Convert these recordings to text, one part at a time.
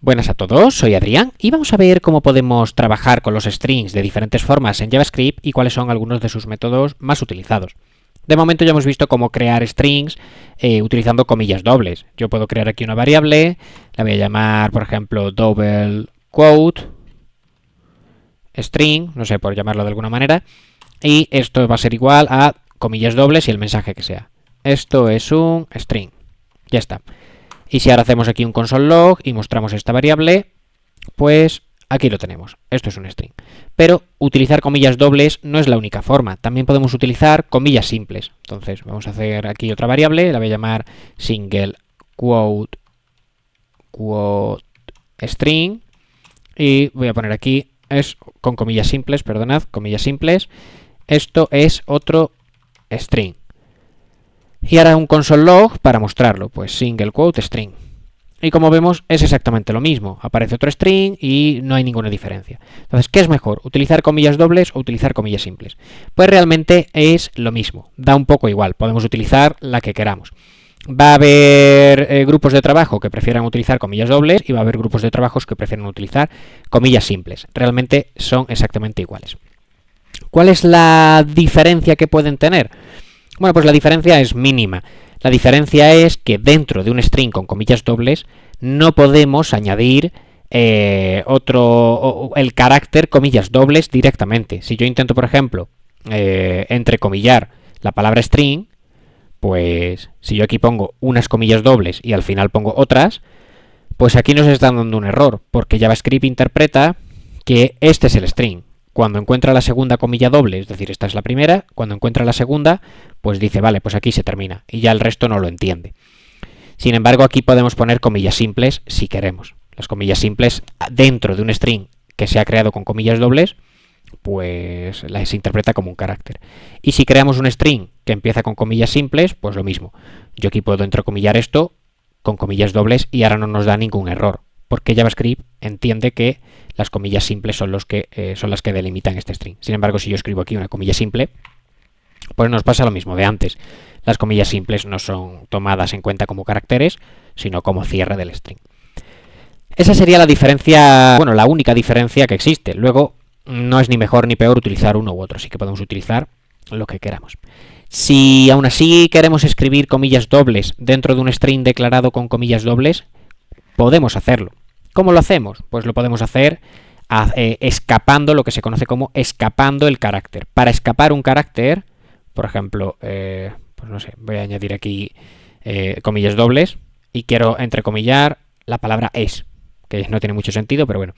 Buenas a todos, soy Adrián y vamos a ver cómo podemos trabajar con los strings de diferentes formas en JavaScript y cuáles son algunos de sus métodos más utilizados. De momento ya hemos visto cómo crear strings utilizando comillas dobles. Yo puedo crear aquí una variable, la voy a llamar por ejemplo double quote string, no sé, por llamarlo de alguna manera, y esto va a ser igual a comillas dobles y el mensaje que sea. Esto es un string. Ya está. Y si ahora hacemos aquí un console log y mostramos esta variable, pues aquí lo tenemos. Esto es un string. Pero utilizar comillas dobles no es la única forma. También podemos utilizar comillas simples. Entonces vamos a hacer aquí otra variable, la voy a llamar single quote string y voy a poner aquí es con comillas simples, perdonad, comillas simples. Esto es otro string. Y ahora un console log para mostrarlo, pues single quote string. Y como vemos es exactamente lo mismo, aparece otro string y no hay ninguna diferencia. Entonces, ¿qué es mejor? ¿Utilizar comillas dobles o utilizar comillas simples? Pues realmente es lo mismo, da un poco igual, podemos utilizar la que queramos. Va a haber grupos de trabajo que prefieran utilizar comillas dobles y va a haber grupos de trabajos que prefieran utilizar comillas simples. Realmente son exactamente iguales. ¿Cuál es la diferencia que pueden tener? Bueno, pues la diferencia es mínima. La diferencia es que dentro de un string con comillas dobles no podemos añadir el carácter comillas dobles directamente. Si yo intento, por ejemplo, entrecomillar la palabra string, pues si yo aquí pongo unas comillas dobles y al final pongo otras, pues aquí nos está dando un error, porque JavaScript interpreta que este es el string. Cuando encuentra la segunda comilla doble, es decir, esta es la primera, cuando encuentra la segunda, pues dice, vale, pues aquí se termina, y ya el resto no lo entiende. Sin embargo, aquí podemos poner comillas simples si queremos. Las comillas simples dentro de un string que se ha creado con comillas dobles, pues se interpreta como un carácter. Y si creamos un string que empieza con comillas simples, pues lo mismo. Yo aquí puedo entrecomillar esto con comillas dobles y ahora no nos da ningún error, porque JavaScript entiende que las comillas simples son las que delimitan este string. Sin embargo, si yo escribo aquí una comilla simple, pues nos pasa lo mismo de antes. Las comillas simples no son tomadas en cuenta como caracteres, sino como cierre del string. Esa sería la diferencia, bueno, la única diferencia que existe. Luego, no es ni mejor ni peor utilizar uno u otro, así que podemos utilizar lo que queramos. Si aún así queremos escribir comillas dobles dentro de un string declarado con comillas dobles, podemos hacerlo. ¿Cómo lo hacemos? Pues lo podemos hacer escapando lo que se conoce como escapando el carácter. Para escapar un carácter, por ejemplo, pues no sé, voy a añadir aquí comillas dobles y quiero entrecomillar la palabra es, que no tiene mucho sentido, pero bueno.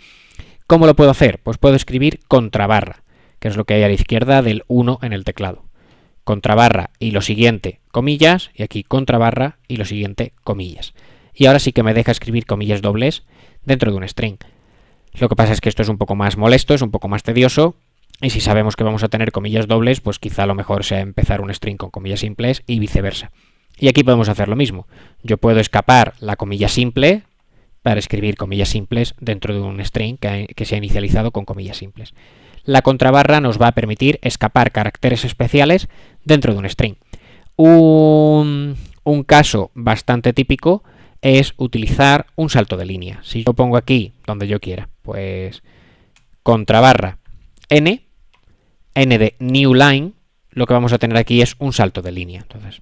¿Cómo lo puedo hacer? Pues puedo escribir contrabarra, que es lo que hay a la izquierda del 1 en el teclado. Contrabarra y lo siguiente, comillas, y aquí contrabarra y lo siguiente, comillas. Y ahora sí que me deja escribir comillas dobles dentro de un string. Lo que pasa es que esto es un poco más molesto, es un poco más tedioso, y si sabemos que vamos a tener comillas dobles, pues quizá lo mejor sea empezar un string con comillas simples y viceversa. Y aquí podemos hacer lo mismo. Yo puedo escapar la comilla simple para escribir comillas simples dentro de un string que se ha inicializado con comillas simples. La contrabarra nos va a permitir escapar caracteres especiales dentro de un string. Un caso bastante típico es utilizar un salto de línea. Si yo pongo aquí, donde yo quiera, pues contrabarra n de new line, lo que vamos a tener aquí es un salto de línea. Entonces,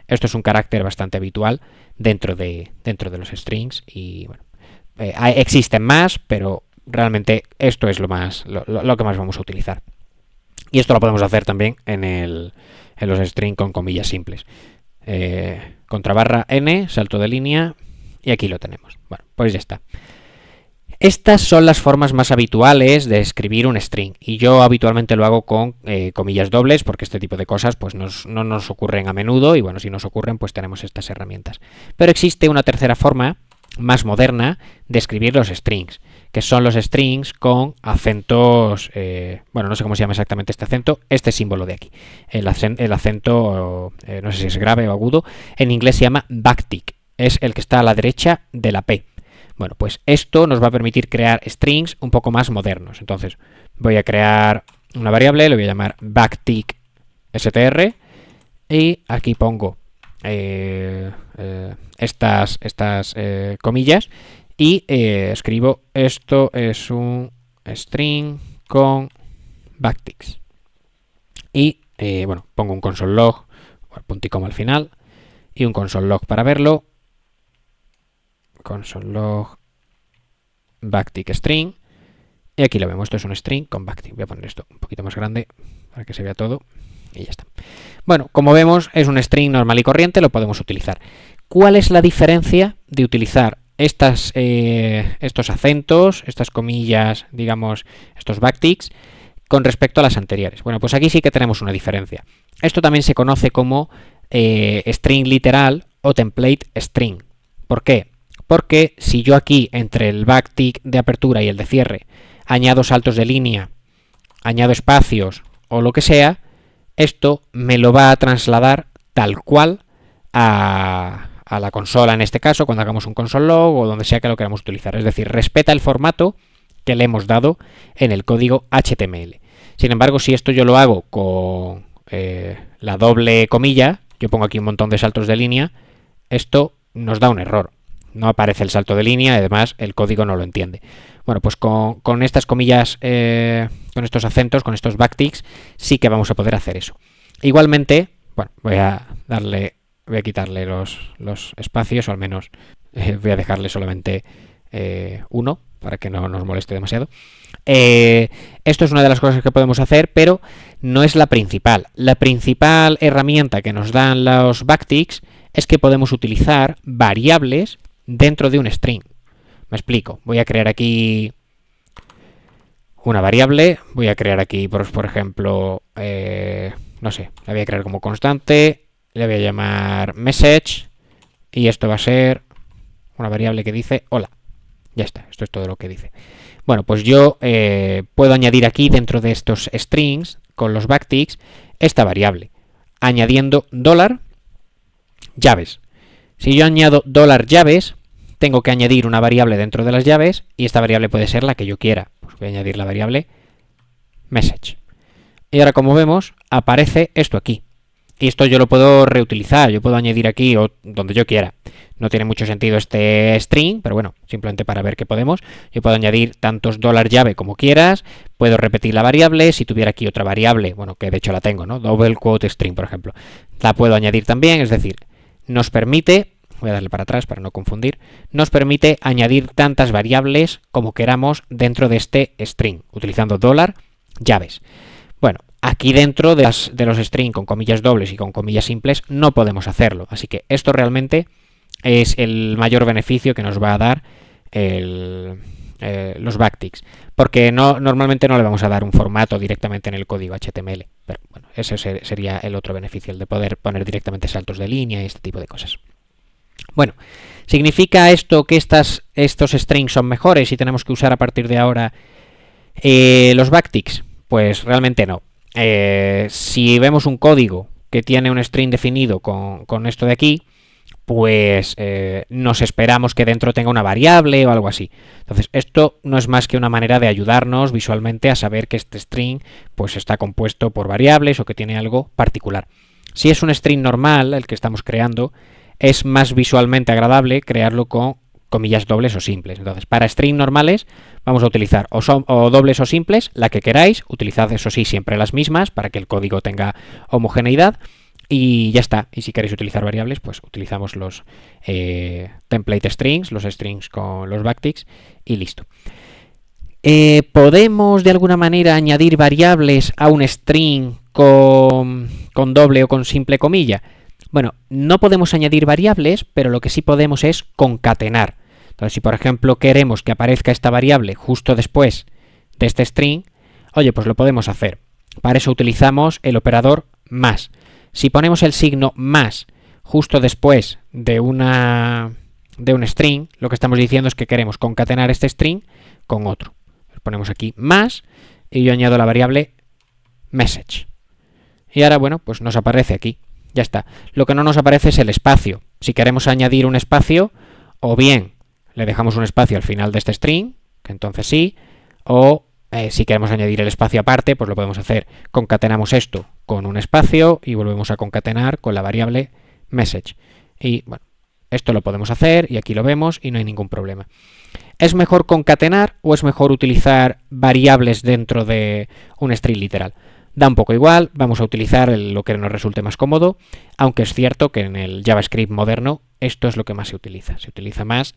esto es un carácter bastante habitual dentro de los strings y bueno, existen más, pero realmente esto es lo que más vamos a utilizar. Y esto lo podemos hacer también en los strings con comillas simples. Contrabarra n, salto de línea, y aquí lo tenemos. Bueno, pues ya está. Estas son las formas más habituales de escribir un string, y yo habitualmente lo hago con comillas dobles, porque este tipo de cosas pues no nos ocurren a menudo, y bueno, si nos ocurren pues tenemos estas herramientas. Pero existe una tercera forma, más moderna, de escribir los strings, que son los strings con acentos, bueno, no sé cómo se llama exactamente este acento, este símbolo de aquí. El acento, no sé si es grave o agudo, en inglés se llama backtick, es el que está a la derecha de la P. Bueno, pues esto nos va a permitir crear strings un poco más modernos. Entonces, voy a crear una variable, le voy a llamar backtickstr, y aquí pongo estas comillas, y escribo esto es un string con backticks. Y bueno, pongo un console log, punto y coma al final, y un console log para verlo. Console log backtick string. Y aquí lo vemos, esto es un string con backtick. Voy a poner esto un poquito más grande para que se vea todo. Y ya está. Bueno, como vemos, es un string normal y corriente, lo podemos utilizar. ¿Cuál es la diferencia de utilizar estos acentos, estas comillas, digamos, estos backticks, con respecto a las anteriores? Bueno, pues aquí sí que tenemos una diferencia. Esto también se conoce como string literal o template string. ¿Por qué? Porque si yo aquí, entre el backtick de apertura y el de cierre, añado saltos de línea, añado espacios o lo que sea, esto me lo va a trasladar tal cual a la consola, en este caso, cuando hagamos un console log o donde sea que lo queramos utilizar. Es decir, respeta el formato que le hemos dado en el código HTML. Sin embargo, si esto yo lo hago con la doble comilla, yo pongo aquí un montón de saltos de línea, esto nos da un error. No aparece el salto de línea y además el código no lo entiende. Bueno, pues con estas comillas, con estos acentos, con estos backticks, sí que vamos a poder hacer eso. Igualmente, bueno, voy a quitarle los espacios, o al menos voy a dejarle solamente uno, para que no nos moleste demasiado. Esto es una de las cosas que podemos hacer, pero no es la principal. La principal herramienta que nos dan los backticks es que podemos utilizar variables dentro de un string. Me explico. Voy a crear aquí una variable. Voy a crear aquí, por ejemplo, no sé, la voy a crear como constante. Le voy a llamar message. Y esto va a ser una variable que dice hola. Ya está, esto es todo lo que dice. Bueno, pues yo puedo añadir aquí dentro de estos strings, con los backticks, esta variable, añadiendo $llaves. Si yo añado $llaves, tengo que añadir una variable dentro de las llaves, y esta variable puede ser la que yo quiera. Pues voy a añadir la variable message. Y ahora, como vemos, aparece esto aquí. Y esto yo lo puedo reutilizar, yo puedo añadir aquí o donde yo quiera. No tiene mucho sentido este string, pero bueno, simplemente para ver que podemos. Yo puedo añadir tantos $llave como quieras, puedo repetir la variable, si tuviera aquí otra variable, bueno, que de hecho la tengo, ¿no? Double quote string, por ejemplo. La puedo añadir también, es decir, nos permite, voy a darle para atrás para no confundir, nos permite añadir tantas variables como queramos dentro de este string, utilizando $llaves. Bueno, aquí dentro de los strings con comillas dobles y con comillas simples no podemos hacerlo. Así que esto realmente es el mayor beneficio que nos va a dar los backticks. Porque normalmente no le vamos a dar un formato directamente en el código HTML. Pero bueno, ese sería el otro beneficio, el de poder poner directamente saltos de línea y este tipo de cosas. Bueno, ¿significa esto que estos strings son mejores y tenemos que usar a partir de ahora los backticks? Pues realmente no. Si vemos un código que tiene un string definido con esto de aquí, pues nos esperamos que dentro tenga una variable o algo así. Entonces, esto no es más que una manera de ayudarnos visualmente a saber que este string pues está compuesto por variables o que tiene algo particular. Si es un string normal, el que estamos creando, es más visualmente agradable crearlo con comillas dobles o simples. Entonces, para strings normales vamos a utilizar o dobles o simples, la que queráis. Utilizad, eso sí, siempre las mismas para que el código tenga homogeneidad. Y ya está. Y si queréis utilizar variables, pues utilizamos los template strings, los strings con los backticks y listo. ¿Podemos de alguna manera añadir variables a un string con doble o con simple comilla? Bueno, no podemos añadir variables, pero lo que sí podemos es concatenar. Entonces, si por ejemplo queremos que aparezca esta variable justo después de este string, oye, pues lo podemos hacer. Para eso utilizamos el operador más. Si ponemos el signo más justo después de un string, lo que estamos diciendo es que queremos concatenar este string con otro. Ponemos aquí más y yo añado la variable message. Y ahora, bueno, pues nos aparece aquí. Ya está. Lo que no nos aparece es el espacio. Si queremos añadir un espacio, o bien le dejamos un espacio al final de este string, que entonces sí, o si queremos añadir el espacio aparte, pues lo podemos hacer. Concatenamos esto con un espacio y volvemos a concatenar con la variable message. Y bueno, esto lo podemos hacer y aquí lo vemos y no hay ningún problema. ¿Es mejor concatenar o es mejor utilizar variables dentro de un string literal? Da un poco igual, vamos a utilizar lo que nos resulte más cómodo, aunque es cierto que en el JavaScript moderno esto es lo que más se utiliza. Se utiliza más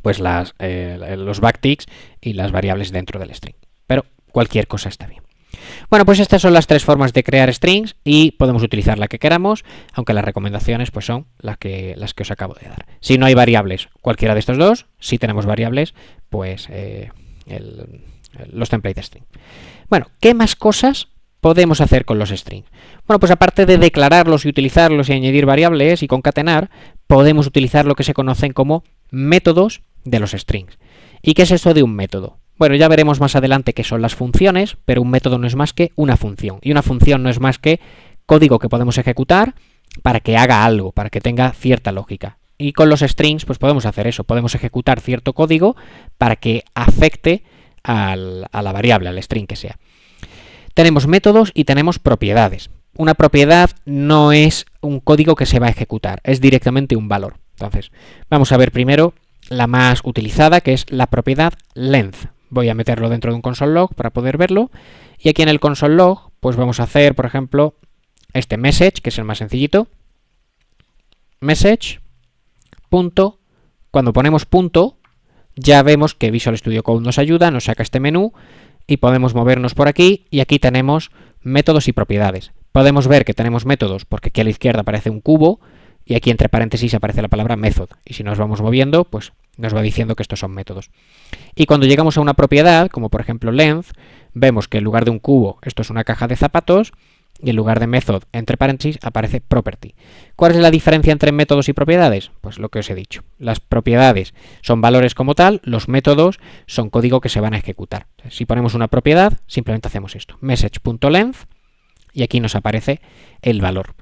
pues los backticks y las variables dentro del string. Pero cualquier cosa está bien. Bueno, pues estas son las tres formas de crear strings y podemos utilizar la que queramos, aunque las recomendaciones pues son las que os acabo de dar. Si no hay variables, cualquiera de estos dos. Si tenemos variables, pues los templates string. Bueno, ¿qué más cosas podemos hacer con los strings? Bueno, pues aparte de declararlos y utilizarlos y añadir variables y concatenar, podemos utilizar lo que se conocen como métodos de los strings. ¿Y qué es esto de un método? Bueno, ya veremos más adelante qué son las funciones, pero un método no es más que una función. Y una función no es más que código que podemos ejecutar para que haga algo, para que tenga cierta lógica. Y con los strings pues podemos hacer eso, podemos ejecutar cierto código para que afecte a la variable, al string que sea. Tenemos métodos y tenemos propiedades. Una propiedad no es un código que se va a ejecutar, es directamente un valor. Entonces, vamos a ver primero la más utilizada, que es la propiedad length. Voy a meterlo dentro de un console log para poder verlo. Y aquí en el console log, pues vamos a hacer, por ejemplo, este message, que es el más sencillito. Message, punto. Cuando ponemos punto, ya vemos que Visual Studio Code nos ayuda, nos saca este menú y podemos movernos por aquí. Y aquí tenemos métodos y propiedades. Podemos ver que tenemos métodos porque aquí a la izquierda aparece un cubo y aquí entre paréntesis aparece la palabra method. Y si nos vamos moviendo, pues nos va diciendo que estos son métodos. Y cuando llegamos a una propiedad, como por ejemplo length, vemos que en lugar de un cubo, esto es una caja de zapatos, y en lugar de method, entre paréntesis, aparece property. ¿Cuál es la diferencia entre métodos y propiedades? Pues lo que os he dicho. Las propiedades son valores como tal, los métodos son código que se van a ejecutar. Si ponemos una propiedad, simplemente hacemos esto, message.length, y aquí nos aparece el valor.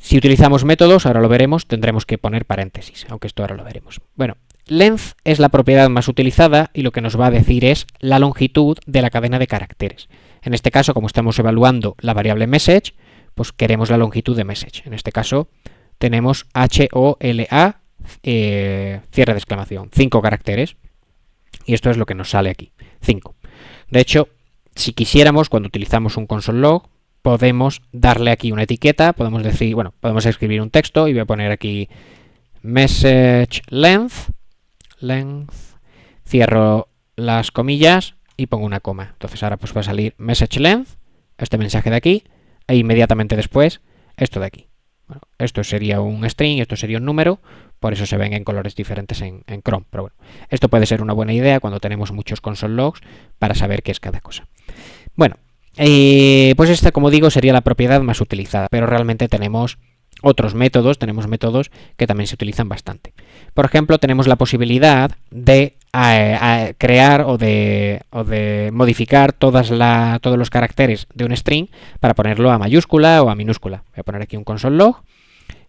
Si utilizamos métodos, ahora lo veremos, tendremos que poner paréntesis, aunque esto ahora lo veremos. Bueno, length es la propiedad más utilizada y lo que nos va a decir es la longitud de la cadena de caracteres. En este caso, como estamos evaluando la variable message, pues queremos la longitud de message. En este caso tenemos HOLA, cierre de exclamación, 5 caracteres. Y esto es lo que nos sale aquí, 5. De hecho, si quisiéramos, cuando utilizamos un console log, podemos darle aquí una etiqueta, podemos decir, bueno, podemos escribir un texto y voy a poner aquí message length, cierro las comillas y pongo una coma. Entonces ahora pues va a salir message length, este mensaje de aquí, e inmediatamente después esto de aquí. Bueno, esto sería un string, esto sería un número, por eso se ven en colores diferentes en Chrome. Pero bueno, esto puede ser una buena idea cuando tenemos muchos console logs para saber qué es cada cosa. Bueno, pues esta, como digo, sería la propiedad más utilizada, pero realmente tenemos otros métodos, que también se utilizan bastante. Por ejemplo, tenemos la posibilidad de crear o de modificar todos los caracteres de un string para ponerlo a mayúscula o a minúscula. Voy a poner aquí un console log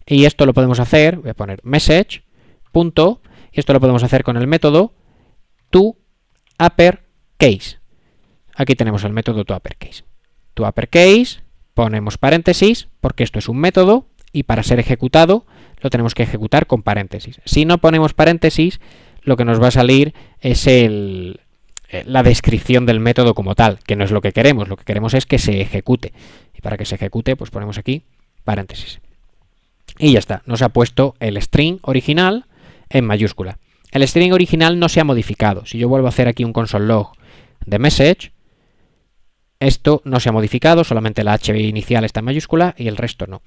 y esto lo podemos hacer, voy a poner message, punto, y esto lo podemos hacer con el método toUpperCase. Aquí tenemos el método toUpperCase. toUpperCase, ponemos paréntesis, porque esto es un método, y para ser ejecutado lo tenemos que ejecutar con paréntesis. Si no ponemos paréntesis, lo que nos va a salir es la descripción del método como tal, que no es lo que queremos. Lo que queremos es que se ejecute. Y para que se ejecute, pues ponemos aquí paréntesis. Y ya está, nos ha puesto el string original en mayúscula. El string original no se ha modificado. Si yo vuelvo a hacer aquí un console log de message, esto no se ha modificado, solamente la H inicial está en mayúscula y el resto no.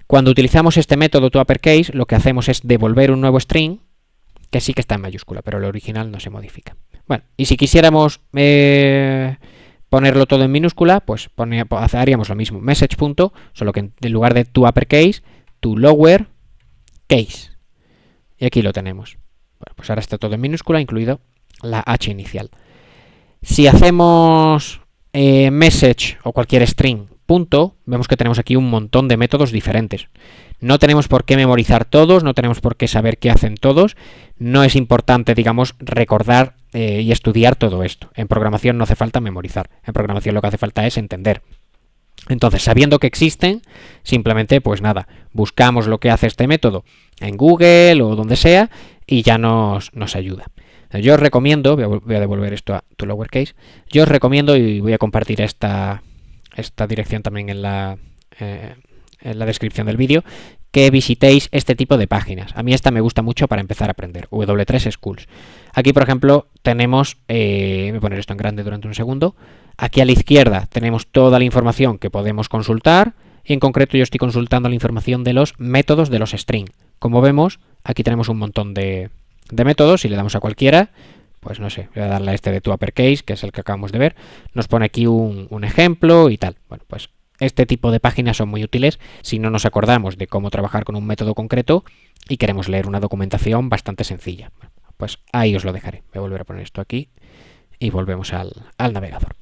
Cuando utilizamos este método toUpperCase, lo que hacemos es devolver un nuevo string que sí que está en mayúscula, pero el original no se modifica. Bueno, y si quisiéramos ponerlo todo en minúscula, pues haríamos lo mismo. Message punto, solo que en lugar de toUpperCase, toLowerCase. Y aquí lo tenemos. Bueno, pues ahora está todo en minúscula, incluido la H inicial. Si hacemos message o cualquier string punto, vemos que tenemos aquí un montón de métodos diferentes. No tenemos por qué memorizar todos, no tenemos por qué saber qué hacen todos. No es importante, digamos, recordar y estudiar todo esto. En programación no hace falta memorizar. En programación lo que hace falta es entender Entonces, sabiendo que existen, simplemente, pues nada, buscamos lo que hace este método en Google o donde sea y ya nos ayuda. Yo os recomiendo, voy a devolver esto a tu lowercase, yo os recomiendo, y voy a compartir esta dirección también en la descripción del vídeo, que visitéis este tipo de páginas. A mí esta me gusta mucho para empezar a aprender, W3 Schools. Aquí, por ejemplo, tenemos, voy a poner esto en grande durante un segundo, aquí a la izquierda tenemos toda la información que podemos consultar, y en concreto yo estoy consultando la información de los métodos de los string. Como vemos, aquí tenemos un montón de métodos. Si le damos a cualquiera, pues no sé, voy a darle a este de toUpperCase, que es el que acabamos de ver, nos pone aquí un ejemplo y tal. Bueno, pues este tipo de páginas son muy útiles si no nos acordamos de cómo trabajar con un método concreto y queremos leer una documentación bastante sencilla. Bueno, pues ahí os lo dejaré. Voy a volver a poner esto aquí y volvemos al navegador.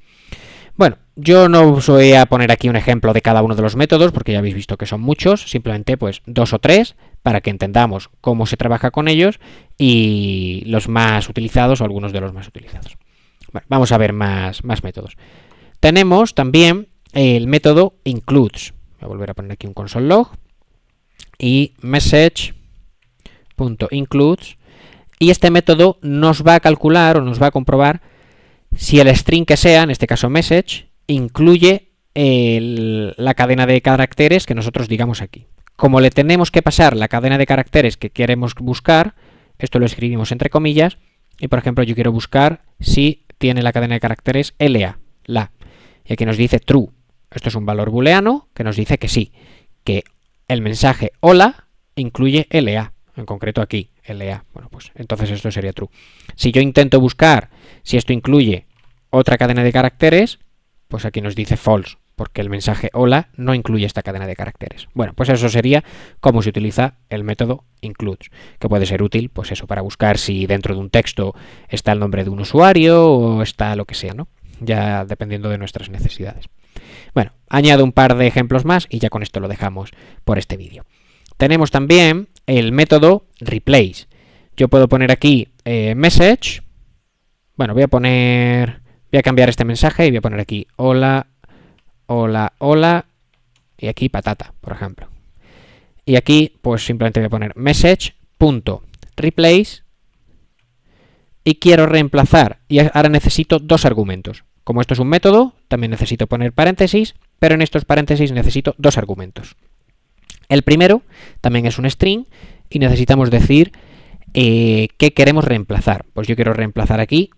Bueno, yo no os voy a poner aquí un ejemplo de cada uno de los métodos porque ya habéis visto que son muchos, simplemente pues 2 o 3 para que entendamos cómo se trabaja con ellos y los más utilizados o algunos de los más utilizados. Bueno, vamos a ver más métodos. Tenemos también el método includes. Voy a volver a poner aquí un console log y message.includes, y este método nos va a calcular o nos va a comprobar si el string que sea, en este caso message, incluye la cadena de caracteres que nosotros digamos aquí. Como le tenemos que pasar la cadena de caracteres que queremos buscar, esto lo escribimos entre comillas, y por ejemplo yo quiero buscar si tiene la cadena de caracteres LA, y aquí nos dice true. Esto es un valor booleano que nos dice que sí, que el mensaje hola incluye LA, en concreto aquí, LA. Bueno, pues entonces esto sería true. Si yo intento buscar si esto incluye otra cadena de caracteres, pues aquí nos dice false, porque el mensaje hola no incluye esta cadena de caracteres. Bueno, pues eso sería cómo se utiliza el método includes, que puede ser útil, pues eso, para buscar si dentro de un texto está el nombre de un usuario o está lo que sea, ¿no? Ya dependiendo de nuestras necesidades. Bueno, añado un par de ejemplos más y ya con esto lo dejamos por este vídeo. Tenemos también el método replace. Yo puedo poner aquí message. Bueno, voy a cambiar este mensaje y voy a poner aquí hola, hola, hola, y aquí patata, por ejemplo. Y aquí pues simplemente voy a poner message.replace y quiero reemplazar, y ahora necesito 2 argumentos. Como esto es un método, también necesito poner paréntesis, pero en estos paréntesis necesito 2 argumentos. El primero también es un string y necesitamos decir qué queremos reemplazar. Pues yo quiero reemplazar aquí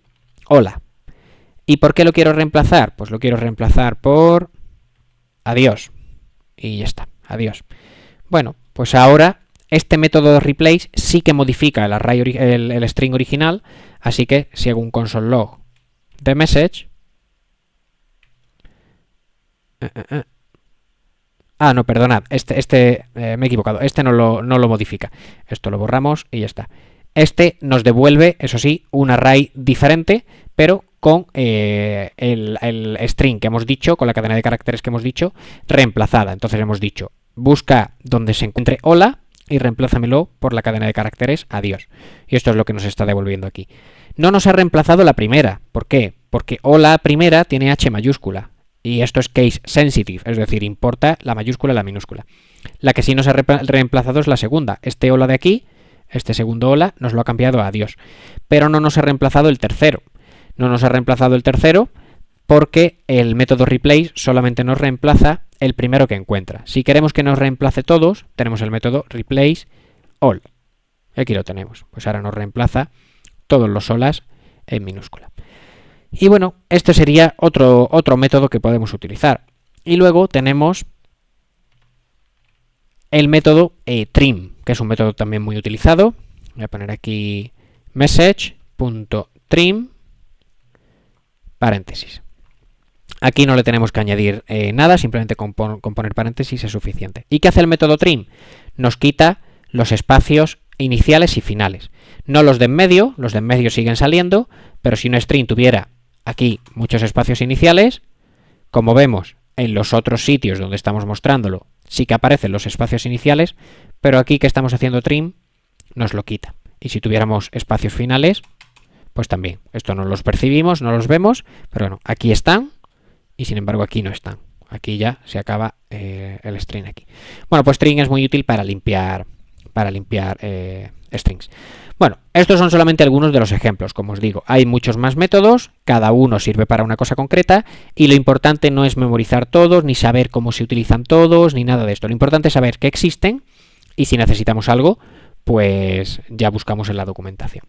hola. ¿Y por qué lo quiero reemplazar? Pues lo quiero reemplazar por adiós. Y ya está, adiós. Bueno, pues ahora este método de replace sí que modifica el string original, así que si hago un console log de message... no, perdonad, me he equivocado, este no lo modifica. Esto lo borramos y ya está. Este nos devuelve, eso sí, un array diferente, pero con el string que hemos dicho, con la cadena de caracteres que hemos dicho, reemplazada. Entonces hemos dicho, busca donde se encuentre hola y reemplázamelo por la cadena de caracteres adiós. Y esto es lo que nos está devolviendo aquí. No nos ha reemplazado la primera. ¿Por qué? Porque hola primera tiene H mayúscula. Y esto es case sensitive, es decir, importa la mayúscula y la minúscula. La que sí nos ha reemplazado es la segunda. Este hola de aquí, este segundo hola, nos lo ha cambiado a adiós. Pero no nos ha reemplazado el tercero. No nos ha reemplazado el tercero porque el método replace solamente nos reemplaza el primero que encuentra. Si queremos que nos reemplace todos, tenemos el método replace all. Y aquí lo tenemos. Pues ahora nos reemplaza todos los holas en minúscula. Y bueno, este sería otro método que podemos utilizar. Y luego tenemos el método trim, que es un método también muy utilizado. Voy a poner aquí message.trim paréntesis. Aquí no le tenemos que añadir nada, simplemente con poner paréntesis es suficiente. ¿Y qué hace el método trim? Nos quita los espacios iniciales y finales. No los de en medio, los de en medio siguen saliendo, pero si un string tuviera aquí muchos espacios iniciales, como vemos en los otros sitios donde estamos mostrándolo, sí que aparecen los espacios iniciales, pero aquí que estamos haciendo trim, nos lo quita. Y si tuviéramos espacios finales, pues también. Esto no los percibimos, no los vemos, pero bueno, aquí están y sin embargo aquí no están. aquí ya se acaba el string aquí. Bueno, pues string es muy útil para limpiar strings. Bueno, estos son solamente algunos de los ejemplos. Como os digo, hay muchos más métodos, cada uno sirve para una cosa concreta, y lo importante no es memorizar todos, ni saber cómo se utilizan todos, ni nada de esto. Lo importante es saber que existen, y si necesitamos algo, pues ya buscamos en la documentación.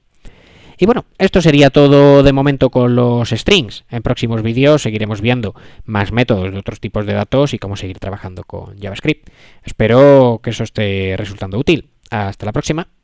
Y bueno, esto sería todo de momento con los strings. En próximos vídeos seguiremos viendo más métodos de otros tipos de datos y cómo seguir trabajando con JavaScript. Espero que eso esté resultando útil. Hasta la próxima.